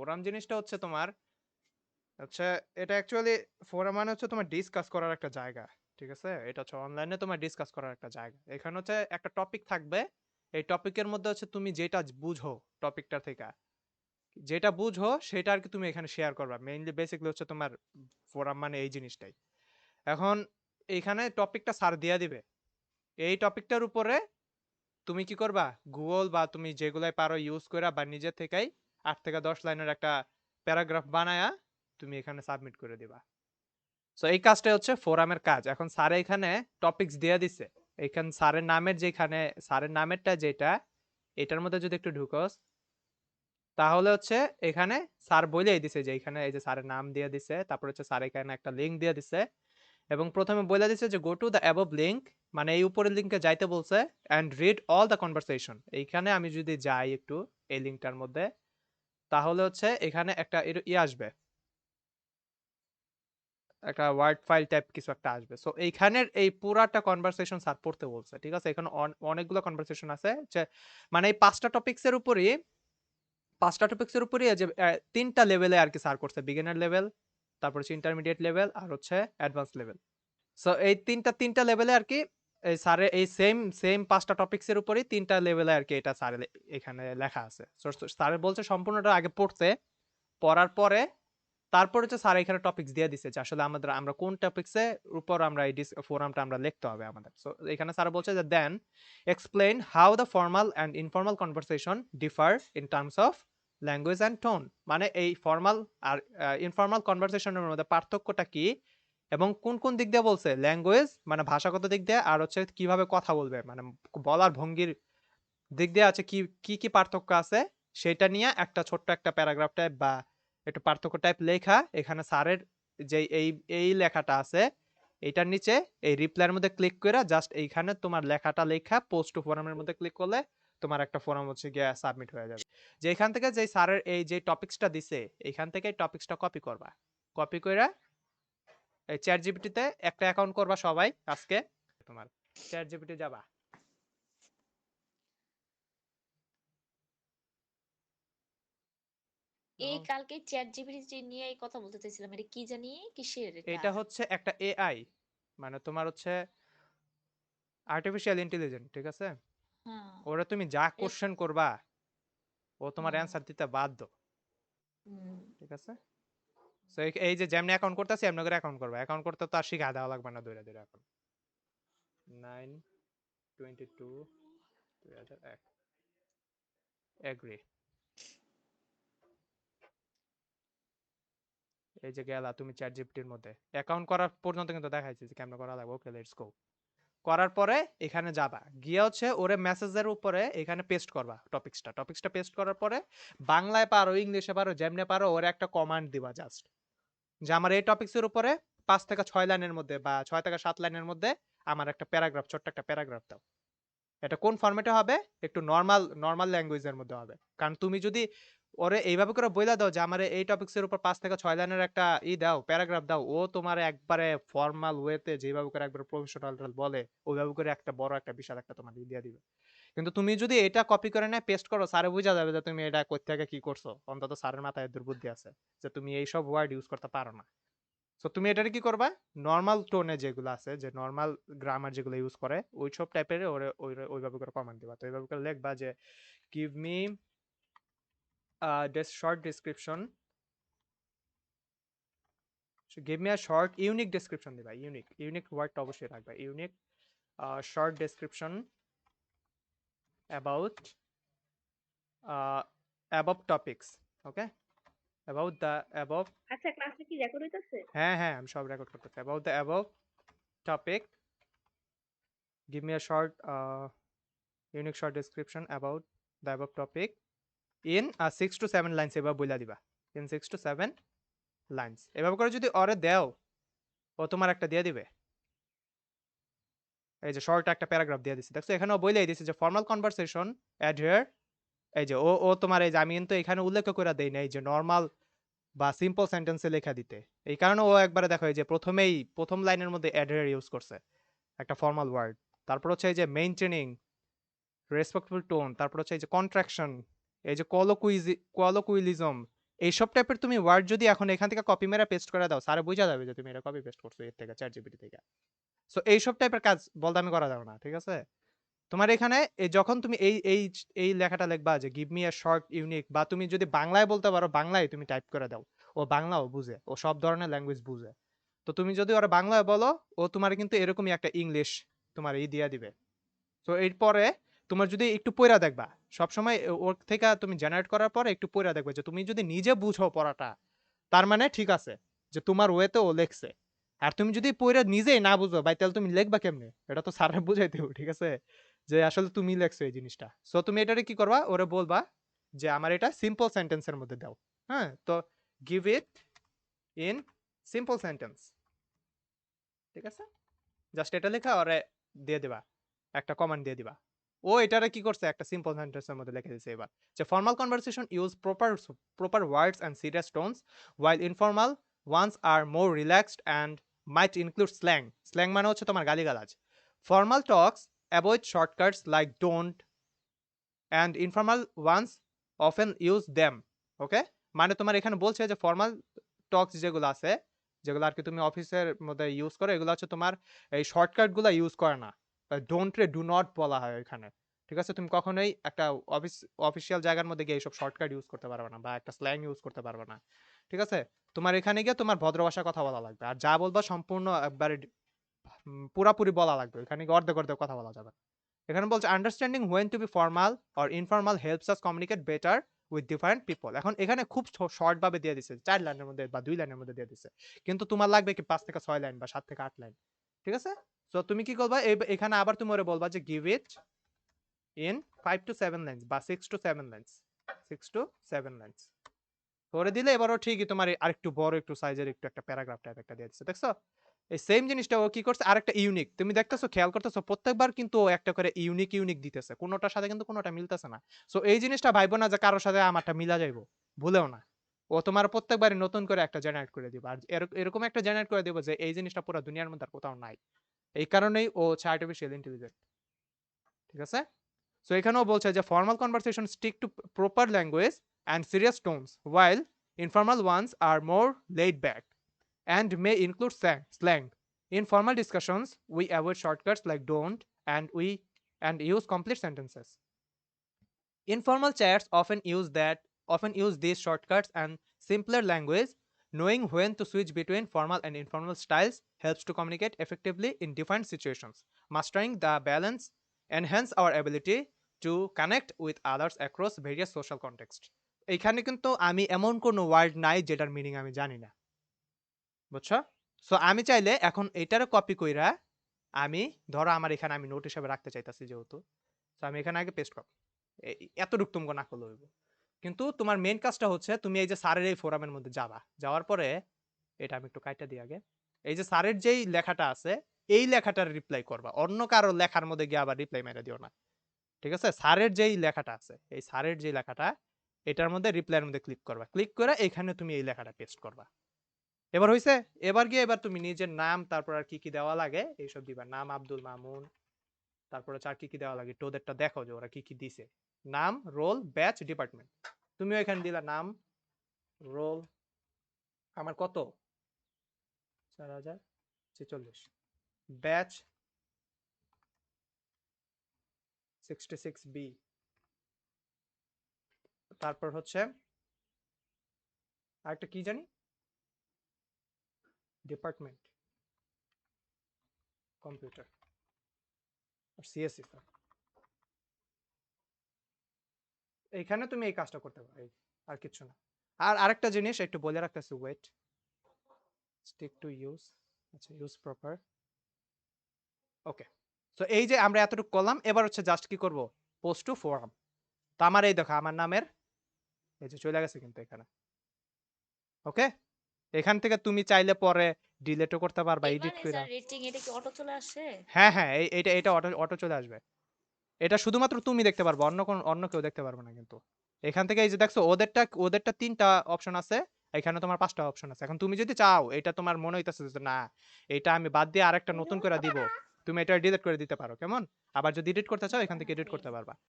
Forum জিনিসটা হচ্ছে তোমার হচ্ছে এটা অ্যাকচুয়ালি ফোরাম মানে হচ্ছে তোমার ডিসকাস করার একটা জায়গা। ঠিক আছে? এটা হচ্ছে অনলাইনে তোমার ডিসকাস করার একটা জায়গা। এখানে হচ্ছে একটা টপিক থাকবে। এই টপিকের মধ্যে হচ্ছে তুমি যেটা বুঝো টপিকটা থেকে, যেটা বুঝো সেটা আরকি তুমি এখানে শেয়ার করবা। মেইনলি বেসিক্যালি হচ্ছে তোমার ফোরাম মানে এই জিনিসটাই। এখন এইখানে টপিকটা স্যার দিয়া দিবে। এই টপিকটার উপরে তুমি কি করবা? গুগল বা তুমি যেগুলাই পারো ইউজ কইরা বা নিজে থেকেই ৮ থেকে ১০ লাইনের একটা প্যারাগ্রাফ বানায়া তুমি এখানে সাবমিট করে দিবা। সো এই কাজটাই হচ্ছে ফোরামের কাজ। এখন স্যার এখানে টপিকস দিয়া দিছে। এইখান স্যারের নামের যেখানে স্যারের নামেরটা যেটা, এটার মধ্যে যদি একটু ঢুকোস, তাহলে হচ্ছে এখানে স্যার বইলেই দিছে যে এখানে এই যে স্যারের নাম দিয়ে দিছে। তারপর হচ্ছে স্যার এখানে একটা লিঙ্ক দিয়ে দিছে। এবং প্রথমে বইলা দিছে যে go to the above link, মানে এই উপরের লিঙ্কে যাইতে বলছে and read all the conversation. এইখানে আমি যদি যাই একটু এই লিঙ্কটার মধ্যে, তাহলে হচ্ছে এখানে একটা আসবে, একটা ওয়ার্ড ফাইল টাইপ কিছু একটা আসবে। সো এইখানের এই পুরাটা কনভারসেশন স্যার পড়তে বলছে। ঠিক আছে? এখানে অনেকগুলো কনভারসেশন আছে যে মানে এই ৫টা টপিকসের উপরই ৫টা টপিকসের উপরই এই যে ৩টা লেভেলে আরকি স্যার করছে। বিগিনার লেভেল, তারপর হচ্ছে ইন্টারমিডিয়েট লেভেল আর হচ্ছে অ্যাডভান্স লেভেল। সো এই ৩টা লেভেলে আরকি এই স্যারের এই সেম ৫টা টপিকসের উপরই ৩টা লেভেলে আরকি এটা স্যারের এখানে লেখা আছে। সো স্যার বলছে সম্পূর্ণটা আগে পড়তে, পড়ার পরে তারপর হচ্ছে স্যার এখানে টপিকস দিয়ে দিছে যে আসলে আমরা কোন টপিকসের উপর আমরা এই ফোরামটা আমরা লিখতে হবে আমাদের। সো এখানে স্যার বলছে যে then explain how the formal and informal conversation differ in terms of language and tone. মানে এই ফর্মাল আর ইনফর্মাল কনভারসেশনের মধ্যে পার্থক্যটা কি এবং কোন কোন দিক দিয়ে বলছে, ল্যাঙ্গুয়েজ মানে ভাষাগত দিক দিয়ে, আর হচ্ছে কিভাবে কথা বলবে মানে বলার ভঙ্গির দিক দিয়ে আছে কি কি কি পার্থক্য আছে, সেটা নিয়ে একটা ছোট্ট একটা প্যারাগ্রাফ টাইপ বা একটু পার্থক্য টাইপ লেখা এখানে স্যারের যে এই লেখাটা আছে এইটার নিচে এই রিপ্লাইয়ের মধ্যে ক্লিক করে জাস্ট এইখানে তোমার লেখাটা লেখা পোস্ট টু ফোরামের মধ্যে ক্লিক করলে তোমার একটা ফোরাম হচ্ছে গিয়ে সাবমিট হয়ে যাবে। যে এখান থেকে যে স্যারের এই যে টপিক্সটা দিছে এইখান থেকে টপিক্সটা কপি করবা, কপি করে এই চ্যাট জিপিটিতে একটা অ্যাকাউন্ট করবা সবাই আজকে। তোমার চ্যাট জিপিটি যাবা, এই ও, কালকে চ্যাট জিপিটি নিয়ে এই কথা বলতে চাইছিলাম, এটা কি জানি, কিসের এটা? এটা হচ্ছে একটা এআই, মানে তোমার হচ্ছে আর্টিফিশিয়াল ইন্টেলিজেন্ট। ঠিক আছে? হ্যাঁ। ওরা তুমি যা কোশ্চেন করবা ও তোমার হুম। অ্যান্সার দিতে বাধ্য। হুম। ঠিক আছে? সো এই যে যেমনি অ্যাকাউন্ট করতেছি এমনি করে অ্যাকাউন্ট করবা। অ্যাকাউন্ট করতে তো আর শিখা দেওয়া লাগবে না দৌড়া দৌড়া। এখন 9/22 2001 এগ্রি। এই যে গেলা তুমি চ্যাট জিপিটির মধ্যে অ্যাকাউন্ট করার পর্যন্ত কিন্তু দেখাইছি যে কেমনে করা লাগবে। Okay let's go. করার পরে এখানে যাবা, গিয়ে হচ্ছে ওরে মেসেজের উপরে এখানে পেস্ট করবা টপিক্সটা পেস্ট করার পরে বাংলায় পারো ইংলিশে পারো যেমনে পারো ওরে একটা কমান্ড দিবা জাস্ট যে আমার এই টপিক্সের উপরে ৫ থেকে ৬ লাইনের মধ্যে বা ৬ থেকে ৭ লাইনের মধ্যে আমার একটা প্যারাগ্রাফ, ছোট্ট একটা প্যারাগ্রাফ দাও। এটা কোন ফরম্যাটে হবে? একটু নরমাল ল্যাঙ্গুয়েজের মধ্যে হবে। কারণ তুমি যদি ওরে এইভাবে করে বইলা দাও যে আমার এই টপিকসের উপর ৫ থেকে ৬ লাইনের একটা দাও, প্যারাগ্রাফ দাও, ও তোমার একবারে ফর্মাল ওয়েতে যেভাবে করে একবার প্রফেশনাল বলে ওইভাবে করে একটা বড় একটা বিশাল একটা তোমার দিয়ে দিবে। কিন্তু তুমি যদি এটা কপি করে নেয় পেস্ট করো, স্যারে বুঝা যাবে যে তুমি এটা কোথা থেকে কি করছো। অন্তত স্যারের মাথায় দুর্বুদ্ধি আছে যে তুমি এইসব ওয়ার্ড ইউজ করতে পারো না। সো তুমি এটারে কি করবা, নরমাল টোনে যেগুলো আছে যে নরমাল গ্রামার যেগুলো ইউজ করে ওই সব টাইপের ওইভাবে করে কমান্ড দিবা। তো এইভাবে করে লিখবা যে give me this short description, give me a short unique description দিবা। ইউনিক ওয়ার্ডটা অবশ্যই রাখবা। Unique short description about above topics. Okay, about the above. আচ্ছা, ক্লাসে কি রেকর্ড হইতাছে? হ্যাঁ হ্যাঁ আমি সব রেকর্ড করতেছি। About the above topic, give me a short unique short description about the above topic in 6 to 7 lines। এবার বইলা দিবা in 6 to 7 lines। এভাবে করে যদি ওরে দেও ও তোমার একটা দিয়ে দিবে। এই যে শর্ট একটা প্যারাগ্রাফ দিয়ে দিছে, দেখছো এখানেও বইলাই দিছে যে ফর্মাল কনভারসেশন অ্যাডহেয়ার। এই যে ও তোমার এই যে আমি কিন্তু এখানে উল্লেখ করে দেই নাই যে নর্মাল বা সিম্পল সেন্টেন্সে লেখা দিতে। এই কারণে ও একবারে দেখো এই যে প্রথম লাইনের মধ্যে অ্যাডহেয়ার ইউজ করছে একটা ফর্মাল ওয়ার্ড। তারপর হচ্ছে এই যে মেইনটেনিং রেসপেক্টফুল টোন, তারপর হচ্ছে এই যে কন্ট্রাকশন, এই যে কলোকুইলিজম, এইসব টাইপের তুমি ওয়ার্ড যদি এখন এখান থেকে কপি মেরে পেস্ট করে দাও, স্যারে বুঝা যাবে যে তুমি এটা কপি পেস্ট করছো এর থেকে, ChatGPT থেকে। সো এইসব টাইপের কাজ বলদামি করা যাবে না, ঠিক আছে? তোমার এখানে যখন তুমি এই লেখাটা লিখবা যে give me a short unique, বা তুমি যদি বাংলায় বলতে পারো বাংলায় তুমি টাইপ করে দাও, ও বাংলাও বুঝে, ও সব ধরনের ল্যাঙ্গুয়েজ বুঝে। তো তুমি যদি ওরা বাংলায় বলো, ও তোমার কিন্তু এরকমই একটা ইংলিশ তোমার দিয়া দিবে। তো এরপরে তোমার যদি একটু পড়া দেখবা, সবসময় ওর থেকে তুমি জেনারেট করার পরে একটু পড়া দেখবে, যে তুমি যদি নিজে বুঝো পড়াটা, তার মানে ঠিক আছে যে তোমার ওয়েতে ও লেখছে। আর তুমি যদি পড়া নিজেই না বুঝো ভাই, তাহলে তুমি লিখবা কেমনে? এটা তো স্যাররা বুঝাইতে হবে, ঠিক আছে? যে আসলে তুমি লেখছো এই জিনিসটা। সো তুমি এটারে কি করবা, ওরে বলবা যে আমার এটা সিম্পল সেন্টেন্সের মধ্যে দাও। হ্যাঁ, তো give it in simple sentence, ঠিক আছে? জাস্ট এটা লেখা ওরে দিয়ে দিবা, একটা কমান্ড দিয়ে দিবা। ও এটারে কি করছে, একটা সিম্পল সেন্টেন্সের মধ্যে লিখে দিছে এবার, যে formal conversation use proper words and serious tones, while informal ones are more relaxed and might include slang. Slang মানে হচ্ছে তোমার গালিগালাজ। Formal talks avoid shortcuts like don't, and informal ones often use them. ওকে, মানে তোমার এখানে বলছে যে formal টক্স যেগুলো আছে, যেগুলো আর কি তুমি অফিসের মধ্যে ইউজ করো, এগুলো হচ্ছে তোমার এই শর্টকাট গুলো ইউজ করে না। ডোন্ট রে ডু নট বলা হয় এখানে, ঠিক আছে? তুমি কখনোই একটা অফিসিয়াল জায়গার মধ্যে গিয়ে এইসব শর্টকাট ইউজ করতে পারবে না, বা একটা স্ল্যাং ইউজ করতে পারবে না, ঠিক আছে? তোমার এখানে গিয়ে তোমার ভদ্র ভাষায় কথা বলা লাগবে, আর যা বলবা সম্পূর্ণ একবারে পুরাপুরি বলা লাগবে, এখানে গিয়ে অর্ধেক অর্ধেক কথা বলা যাবে না। এখানে বলছে understanding when to be formal or informal helps us communicate better with different people. এখন এখানে খুব শর্ট ভাবে দিয়ে দিছে, 4 লাইনের মধ্যে বা 2 লাইনের মধ্যে দিয়ে দিছে, কিন্তু তোমার লাগবে কি 5 থেকে 6 লাইন বা 7 থেকে 8 লাইন, ঠিক আছে? সো তুমি কি করবা, এখানে আবার তুমি ওরে বলবা যে give it in 5 to 7 lines বা 6 to 7 লাইনস, 6 to 7 লাইনস করে দিলে এবারও ঠিকই তোমার আরেকটু বড় একটু সাইজের একটু একটা প্যারাগ্রাফ টাইপ একটা দিয়ে দিচ্ছে, দেখছো? এই সেম জিনিসটা ও কি করছে, আরেকটা ইউনিক তুমি দেখতেছো, খেয়াল করতেছো প্রত্যেকবার কিন্তু ও একটা করে ইউনিক ইউনিক দিতেছে, কোনোটার সাথে কিন্তু কোনোটা মিলতেছে না। সো এই জিনিসটা ভাইবো না যে কারোর সাথে আমারটা মিলা যাইবো, ভুলেও না। ও তোমার প্রত্যেকবারই নতুন করে একটা জেনারেট করে দিবে, আর এরকম একটা জেনারেট করে দিব যে এই জিনিসটা পুরো দুনিয়ার মধ্যে আর কোথাও নাই। এই কারণেই ও হচ্ছে আর্টিফিশিয়াল ইন্টেলিজেন্ট, ঠিক আছে? সো এখানেও বলছে যে formal conversation stick to proper language and serious tones, while informal ones are more laid back and may include slang. In formal discussions, we avoid shortcuts like don't and use complete sentences. Informal chats often use these shortcuts and simpler language. Knowing when to switch between formal and informal styles helps to communicate effectively in different situations. Mastering the balance enhance our ability to connect with others across various social contexts. এখানে কিন্তু আমি এমন কোনো word নাই যেটার meaning আমি জানি না, বুঝছো? সো আমি চাইলে এখন এটারও কপি কইরা আমি, ধরো আমার এখানে আমি নোট হিসাবে রাখতে চাইতাছি যেহেতু, তো আমি এখানে আগে পেস্ট করব, এতটুক তোমাকে না করলে হইব। কিন্তু তোমার মেইন কাজটা হচ্ছে তুমি এই যে স্যারের এই ফোরামের মধ্যে যাবা, যাওয়ার পরে এটা আমি একটু কাইটা দিই আগে, এই যে স্যারের যেই লেখাটা আছে এই লেখাটার রিপ্লাই করবা, অন্য কারো লেখার মধ্যে গিয়ে আবার রিপ্লাই মেরে দিও না, ঠিক আছে? স্যারের যেই লেখাটা আছে, এই স্যারের যে লেখাটা, এটার মধ্যে রিপ্লাইয়ের মধ্যে ক্লিক করবা, ক্লিক করে এখানে তুমি এই লেখাটা পেস্ট করবা। এবার হইছে, এবার গিয়ে এবার তুমি নিজের নাম, তারপর আর কি কি দেওয়া লাগে এইসব দিবা, নাম আব্দুল মামুন, তারপরে আর কি কি দেওয়া লাগে একটু ওদেরটা দেখো যে ওরা কি কি দিছে, নাম, রোল, ব্যাচ, ডিপার্টমেন্ট। তুমিও এখানে দিলা নাম, রোল, আমার কত 4046, ব্যাচ 66B, তারপর হচ্ছে আরেকটা কি জানি, ডিপার্টমেন্ট কম্পিউটার আর সিএসসি। এইখানে তুমি এই কাজটা করতে পারো, আর কিছু না। আর আরেকটা জিনিস একটু বলে রাখতেছি, ওয়েট, স্টিক টু ইউজ, আচ্ছা ইউজ প্রপার, ওকে। তো এই যে আমরা এতটুকু করলাম, এবার হচ্ছে জাস্ট কি করব, পোস্ট টু ফোরাম। তো আমার এই দেখো আমার নামের এই যে চলে গেছে কিন্তু এখানে, ওকে? এখান থেকে তুমি চাইলে পরে ডিলিটও করতে পারবা, এবার এডিট এই কইরা। স্যার রেটিং এটা কি অটো চলে আসে? হ্যাঁ হ্যাঁ, এটা এটা অটো অটো চলে আসবে। এটা শুধুমাত্র তুমি দেখতে পারবে, অন্য কেউ দেখতে পারবে না কিন্তু। এখান থেকে এই যে দেখছো ওদেরটা 3টা অপশন আছে, এখানে তোমার 5টা অপশন আছে। এখন তুমি যদি চাও এটা তোমার মনে হইতাছে যে না, এটা আমি বাদ দিয়ে আরেকটা নতুন করে দিব, তুমি এটা ডিলিট করে দিতে পারো, কেমন? আবার যদি এডিট করতে চাও এখান থেকে এডিট করতে পারবা।